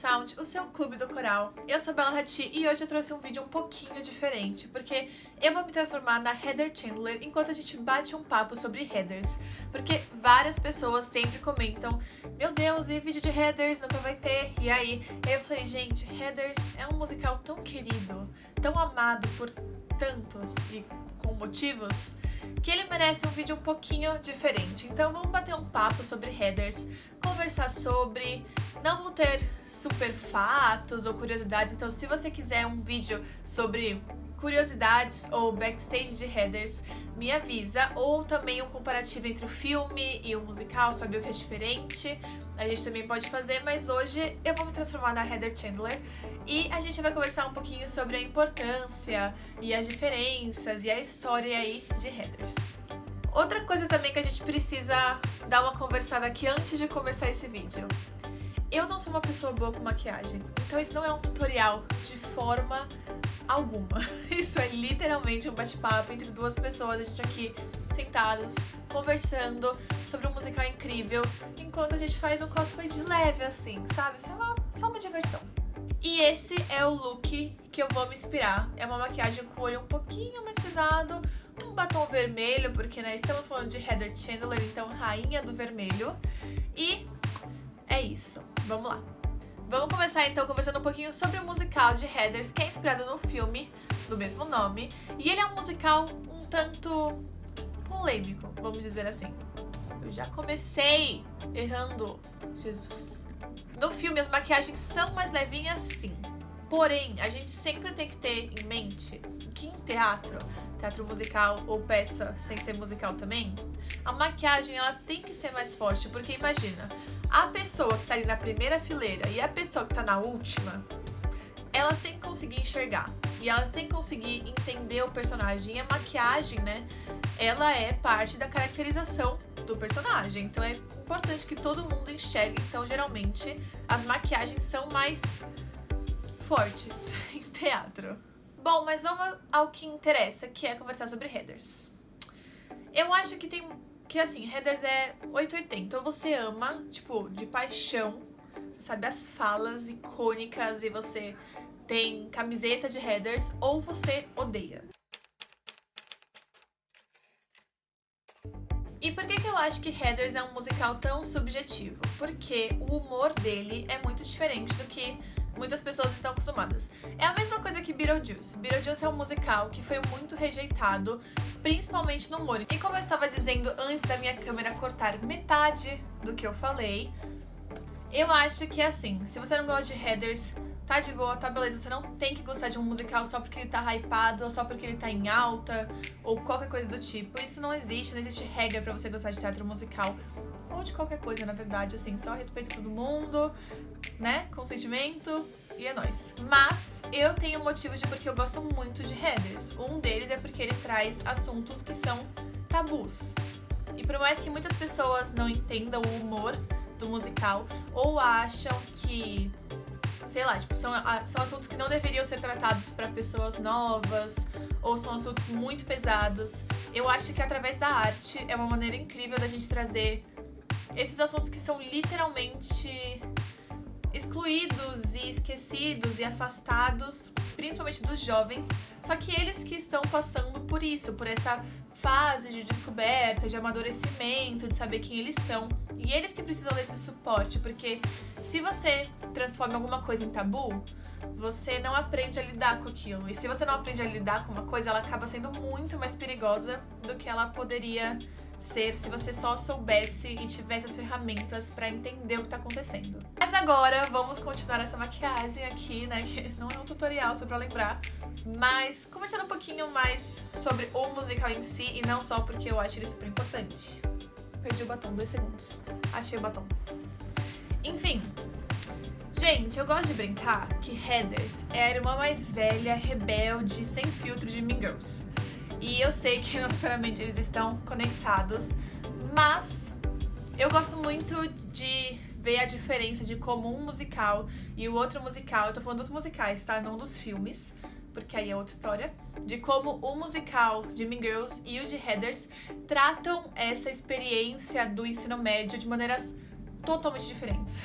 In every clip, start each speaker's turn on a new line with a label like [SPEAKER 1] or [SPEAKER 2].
[SPEAKER 1] Sound, o seu clube do coral. Eu sou a Bella Hati e hoje eu trouxe um vídeo um pouquinho diferente, porque eu vou me transformar na Heather Chandler enquanto a gente bate um papo sobre Heathers. Porque várias pessoas sempre comentam, meu Deus, e vídeo de Heathers nunca vai ter? E aí, eu falei, gente, Heathers é um musical tão querido, tão amado por tantos e com motivos, que ele merece um vídeo um pouquinho diferente. Então vamos bater um papo sobre Heathers, conversar sobre, não vou ter super fatos ou curiosidades, então se você quiser um vídeo sobre curiosidades ou backstage de Heathers, me avisa, ou também um comparativo entre o filme e o musical, saber o que é diferente, a gente também pode fazer, mas hoje eu vou me transformar na Heather Chandler e a gente vai conversar um pouquinho sobre a importância e as diferenças e a história aí de Heathers. Outra coisa também que a gente precisa dar uma conversada aqui antes de começar esse vídeo. Eu não sou uma pessoa boa com maquiagem, então isso não é um tutorial de forma alguma. Isso é literalmente um bate-papo entre duas pessoas, a gente aqui sentados, conversando sobre um musical incrível, enquanto a gente faz um cosplay de leve assim, sabe? Só uma diversão. E esse é o look que eu vou me inspirar. É uma maquiagem com o olho um pouquinho mais pesado, um batom vermelho, porque né, estamos falando de Heather Chandler, então rainha do vermelho. E é isso, vamos lá. Vamos começar então conversando um pouquinho sobre o musical de Heathers, que é inspirado no filme do mesmo nome. E ele é um musical um tanto polêmico, vamos dizer assim. Eu já comecei errando, Jesus. No filme as maquiagens são mais levinhas sim, porém a gente sempre tem que ter em mente que em teatro musical ou peça sem ser musical também, a maquiagem ela tem que ser mais forte, porque imagina, a pessoa que tá ali na primeira fileira e a pessoa que tá na última, elas têm que conseguir enxergar e elas têm que conseguir entender o personagem. E a maquiagem, né, ela é parte da caracterização do personagem, então é importante que todo mundo enxergue. Então geralmente as maquiagens são mais fortes em teatro. Bom, mas vamos ao que interessa, que é conversar sobre Heathers. Eu acho que assim, Heathers é 880, ou você ama, tipo, de paixão, você sabe as falas icônicas e você tem camiseta de Heathers, ou você odeia. E por que eu acho que Heathers é um musical tão subjetivo? Porque o humor dele é muito diferente do que muitas pessoas estão acostumadas. É a mesma coisa que Beetlejuice. Beetlejuice é um musical que foi muito rejeitado, principalmente no humor. E como eu estava dizendo antes da minha câmera cortar metade do que eu falei, eu acho que é assim, se você não gosta de Heathers, tá de boa, tá beleza, você não tem que gostar de um musical só porque ele tá hypado, ou só porque ele tá em alta, ou qualquer coisa do tipo. Isso não existe regra pra você gostar de teatro musical, ou de qualquer coisa, na verdade, assim, só respeita todo mundo, né, consentimento, e é nóis. Mas eu tenho motivos de porque eu gosto muito de Heathers. Um deles é porque ele traz assuntos que são tabus. E por mais que muitas pessoas não entendam o humor do musical, ou acham que, sei lá, tipo, são assuntos que não deveriam ser tratados para pessoas novas, ou são assuntos muito pesados, eu acho que através da arte é uma maneira incrível da gente trazer esses assuntos que são literalmente excluídos e esquecidos e afastados, principalmente dos jovens, só que eles que estão passando por isso, por essa fase de descoberta, de amadurecimento, de saber quem eles são, e eles que precisam desse suporte, porque se você transforma alguma coisa em tabu, você não aprende a lidar com aquilo, e se você não aprende a lidar com uma coisa, ela acaba sendo muito mais perigosa do que ela poderia ser se você só soubesse e tivesse as ferramentas pra entender o que tá acontecendo. Mas agora vamos continuar essa maquiagem aqui, né, que não é um tutorial, só pra lembrar, mas conversando um pouquinho mais sobre o musical em si e não só porque eu acho ele super importante. Perdi o batom, 2 segundos. Achei o batom. Enfim, gente, eu gosto de brincar que Heathers é a irmã mais velha, rebelde, sem filtro de Mean Girls. E eu sei que não necessariamente eles estão conectados, mas eu gosto muito de ver a diferença de como um musical e o outro musical, eu tô falando dos musicais, tá? Não dos filmes, porque aí é outra história, de como o musical de Mean Girls e o de Heathers tratam essa experiência do ensino médio de maneiras totalmente diferentes.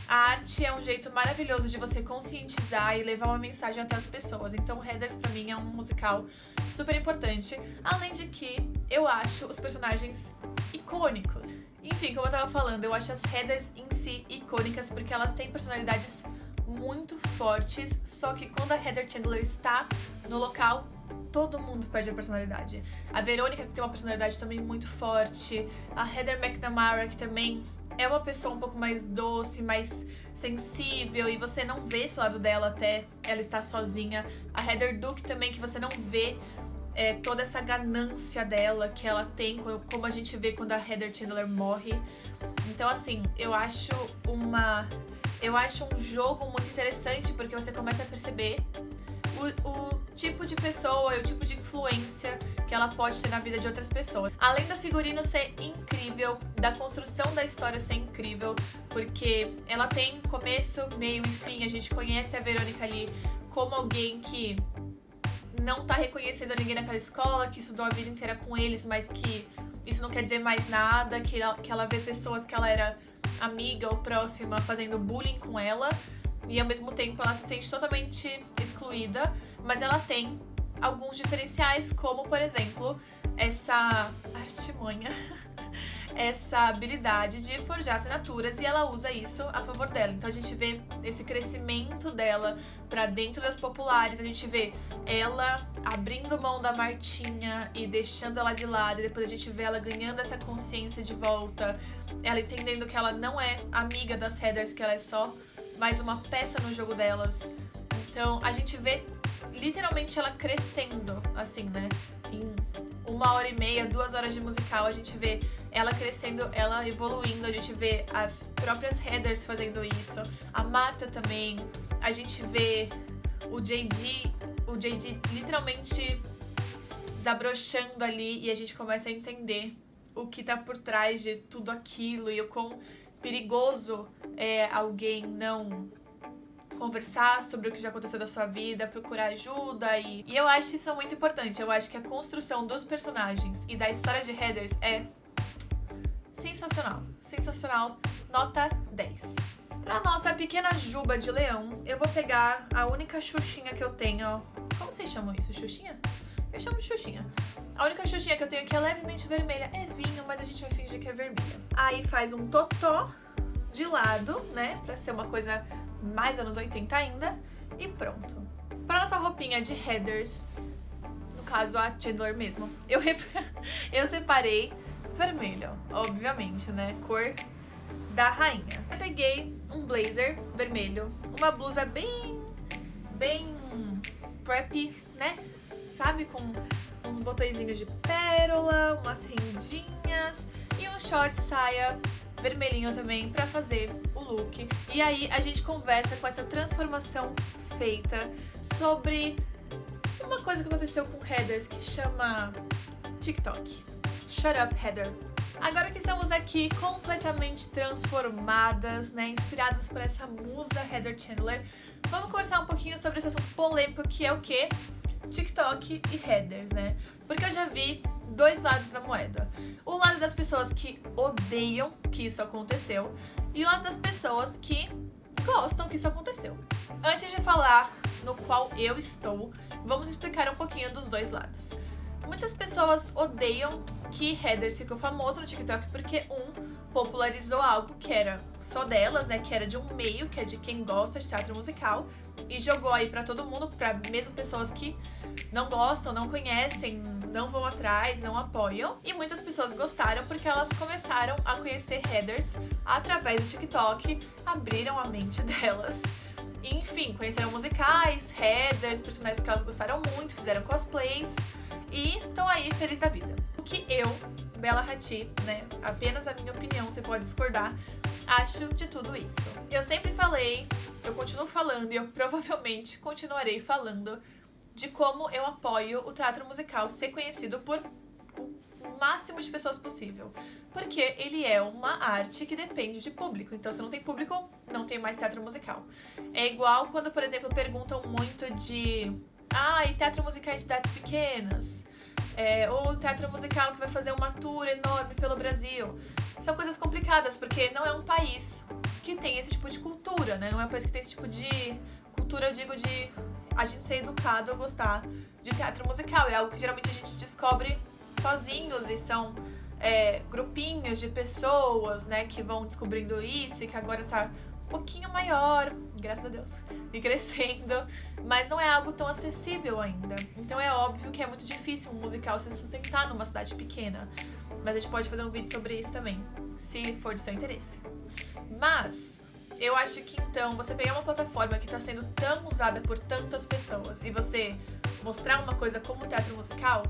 [SPEAKER 1] A arte é um jeito maravilhoso de você conscientizar e levar uma mensagem até as pessoas. Então, Heathers pra mim é um musical super importante. Além de que eu acho os personagens icônicos. Enfim, como eu tava falando, eu acho as Heathers em si icônicas porque elas têm personalidades muito fortes. Só que quando a Heather Chandler está no local, todo mundo perde a personalidade. A Verônica, que tem uma personalidade também muito forte. A Heather McNamara, que também é uma pessoa um pouco mais doce, mais sensível. E você não vê esse lado dela até ela estar sozinha. A Heather Duke também, que você não vê toda essa ganância dela que ela tem, como a gente vê quando a Heather Chandler morre. Então, assim, eu acho um jogo muito interessante porque você começa a perceber o tipo de pessoa e o tipo de influência que ela pode ter na vida de outras pessoas. Além do figurino ser incrível, da construção da história ser incrível, porque ela tem começo, meio e fim. A gente conhece a Verônica ali como alguém que não tá reconhecendo ninguém naquela escola, que estudou a vida inteira com eles, mas que isso não quer dizer mais nada, que ela vê pessoas que ela era amiga ou próxima fazendo bullying com ela. E ao mesmo tempo ela se sente totalmente excluída, mas ela tem alguns diferenciais, como por exemplo, essa artimanha, essa habilidade de forjar assinaturas, e ela usa isso a favor dela. Então a gente vê esse crescimento dela pra dentro das populares, a gente vê ela abrindo mão da Martinha e deixando ela de lado, e depois a gente vê ela ganhando essa consciência de volta, ela entendendo que ela não é amiga das Heathers, que ela é só mais uma peça no jogo delas. Então a gente vê literalmente ela crescendo, assim, né? Em 1h30, 2 horas de musical, a gente vê ela crescendo, ela evoluindo, a gente vê as próprias Heathers fazendo isso, a Marta também, a gente vê o JD literalmente desabrochando ali, e a gente começa a entender o que tá por trás de tudo aquilo e o quão perigoso é alguém não conversar sobre o que já aconteceu da sua vida, procurar ajuda, e eu acho isso muito importante. Eu acho que a construção dos personagens e da história de Heathers é sensacional. Sensacional, nota 10. Pra nossa pequena Juba de leão, eu vou pegar a única xuxinha que eu tenho, ó. Como vocês chamam isso? Xuxinha? Eu chamo de xuxinha. A única xuxinha que eu tenho que é levemente vermelha é vinho, mas a gente vai fingir que é vermelha. Aí faz um totó de lado, né? Pra ser uma coisa mais anos 80 ainda. E pronto. Pra nossa roupinha de Heathers, no caso a Chandler mesmo, eu separei vermelho, obviamente, né? Cor da rainha. Eu peguei um blazer vermelho, uma blusa bem preppy, né? Sabe? Com uns botõezinhos de pérola, umas rendinhas e um short saia vermelhinho também pra fazer o look. E aí a gente conversa com essa transformação feita sobre uma coisa que aconteceu com Heathers que chama TikTok. Shut up, Heather. Agora que estamos aqui completamente transformadas, né, inspiradas por essa musa Heather Chandler, vamos conversar um pouquinho sobre esse assunto polêmico que é o quê? TikTok e Heathers, né? Porque eu já vi dois lados da moeda. O lado das pessoas que odeiam que isso aconteceu e o lado das pessoas que gostam que isso aconteceu. Antes de falar no qual eu estou, vamos explicar um pouquinho dos dois lados. Muitas pessoas odeiam que Heathers ficou famoso no TikTok porque popularizou algo que era só delas, né? Que era de um meio, que é de quem gosta de teatro musical, e jogou aí pra todo mundo, pra mesmo pessoas que não gostam, não conhecem, não vão atrás, não apoiam. E muitas pessoas gostaram porque elas começaram a conhecer Heathers através do TikTok, abriram a mente delas. Enfim, conheceram musicais, Heathers, personagens que elas gostaram muito, fizeram cosplays e estão aí feliz da vida. O que eu, Bella Hadid, né, apenas a minha opinião, você pode discordar, acho de tudo isso. Eu sempre falei, eu continuo falando e eu provavelmente continuarei falando de como eu apoio o teatro musical ser conhecido por o máximo de pessoas possível. Porque ele é uma arte que depende de público. Então, se não tem público, não tem mais teatro musical. É igual quando, por exemplo, perguntam muito de... e teatro musical em cidades pequenas? Ou teatro musical que vai fazer uma tour enorme pelo Brasil. São coisas complicadas, porque não é um país que tem esse tipo de cultura, né? Não é um país que tem esse tipo de cultura, eu digo, de a gente ser educado a gostar de teatro musical. É algo que geralmente a gente descobre sozinhos e são grupinhos de pessoas, né, que vão descobrindo isso e que agora tá um pouquinho maior, graças a Deus, e crescendo, mas não é algo tão acessível ainda. Então é óbvio que é muito difícil um musical se sustentar numa cidade pequena, mas a gente pode fazer um vídeo sobre isso também, se for de seu interesse. Mas eu acho que então você pegar uma plataforma que está sendo tão usada por tantas pessoas e você mostrar uma coisa como teatro musical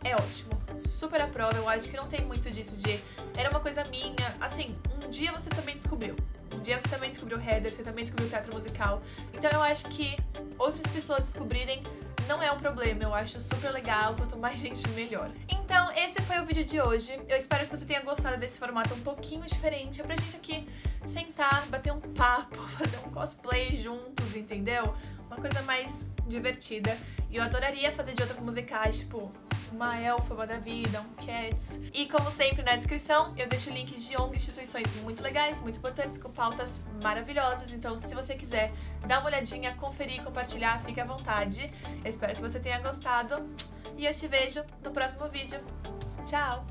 [SPEAKER 1] é ótimo. Super aprovo, eu acho que não tem muito disso de era uma coisa minha. Assim, um dia você também descobriu. Um dia você também descobriu Heathers, você também descobriu teatro musical. Então eu acho que outras pessoas descobrirem não é um problema, eu acho super legal, quanto mais gente, melhor. Então, esse foi o vídeo de hoje. Eu espero que você tenha gostado desse formato um pouquinho diferente. É pra gente aqui sentar, bater um papo, fazer um cosplay juntos, entendeu? Uma coisa mais divertida. E eu adoraria fazer de outros musicais, tipo uma Elphaba da vida, um Cats. E como sempre, na descrição eu deixo links de ONG, instituições muito legais, muito importantes, com pautas maravilhosas. Então, se você quiser dar uma olhadinha, conferir, compartilhar, fique à vontade. Eu espero que você tenha gostado e eu te vejo no próximo vídeo. Tchau!